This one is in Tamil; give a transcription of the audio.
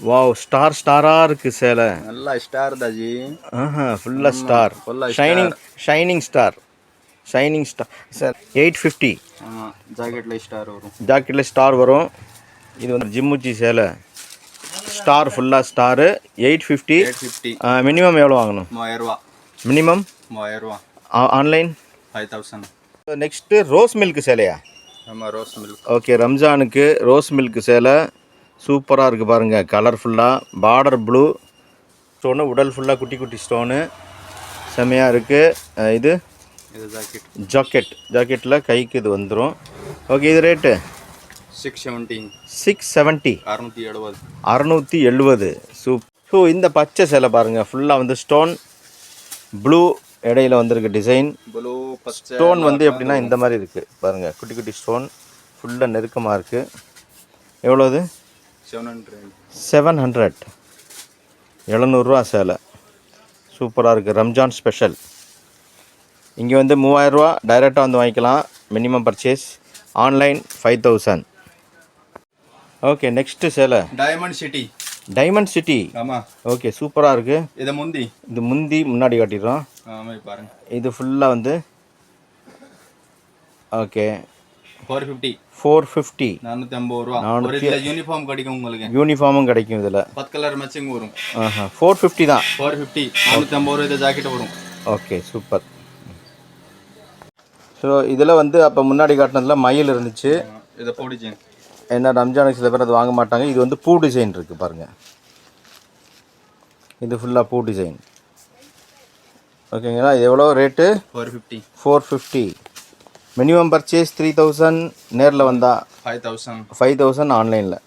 வாவ், ஸ்டார் ஸ்டாராக இருக்குது சேலை. நல்லா ஸ்டார் தாஜி. ஃபுல்லாக star, shining shining star, shining star sir. 850. ஜாக்கெட்டில் ஸ்டார் வரும். ஜாக்கெட்டில் ஸ்டார் வரும். இது வந்து ஜிம்முச்சி சேலை, ஸ்டார் ஃபுல்லாக ஸ்டாரு. 850. மினிமம் எவ்வளோ வாங்கணும்? 3000 ரூபா. மினிமம் 3000 ரூபா. ஆன்லைன் 5000. நெக்ஸ்ட்டு ரோஸ் மில்க் சேலையா? ஆமாம், ரோஸ் மில்க். ஓகே, ரம்ஜானுக்கு ரோஸ் மில்க் சேலை சூப்பராக இருக்குது பாருங்கள். கலர்ஃபுல்லாக பார்டர் ப்ளூ ஸ்டோனு, உடல் ஃபுல்லாக குட்டி குட்டி ஸ்டோனு, செம்மையாக இருக்குது. இது ஜாக்கெட்டில் கைக்கு இது வந்துடும். ஓகே, இது ரேட்டு 670. 670. 670. ஸோ இந்த பச்சை சேலை பாருங்கள், ஃபுல்லாக வந்து ஸ்டோன் ப்ளூ இடையில வந்திருக்கு டிசைன். ப்ளூ ஸ்டோன் வந்து எப்படின்னா இந்த மாதிரி இருக்குது பாருங்கள், குட்டி குட்டி ஸ்டோன் ஃபுல்லாக நெருக்கமாக இருக்குது. எவ்வளோது? 700. 700 சேலை சூப்பராக இருக்குது. ரம்ஜான் ஸ்பெஷல். இங்கே வந்து 3000 ரூபா டைரெக்டாக வந்து வாங்கிக்கலாம். Minimum purchase. Online 5000. Okay, next சேலை டைமண்ட் சிட்டி. ஆமாம். ஓகே, சூப்பராக இருக்குது. இது முந்தி முன்னாடி காட்டிடுறோம். பாருங்கள். இது ஃபுல்லாக வந்து ஓகே 450. 450 ரூபா. யூனிஃபார்ம் கிடைக்கும் உங்களுக்கு. யூனிஃபார்மும் கிடைக்கும் இதில். 10 கலர் மேட்சிங் வரும். 450 தான். 450. 450 ரூபா. இது ஜாக்கெட் வரும். Okay, super. ஸோ இதில் வந்து அப்போ முன்னாடி காட்டினதில் மயில் இருந்துச்சு. இதை பூ டிசைன். ஏன்னா ரம்ஜானுக்கு சில பேர் அது வாங்க மாட்டாங்க. இது வந்து பூ டிசைன் இருக்குது பாருங்கள். இது ஃபுல்லாக பூ டிசைன். ஓகேங்களா? இது எவ்வளோ ரேட்டு? 450. Minimum purchase 3000. நேரில் வந்தால் 5000. 5000 ஆன்லைனில்.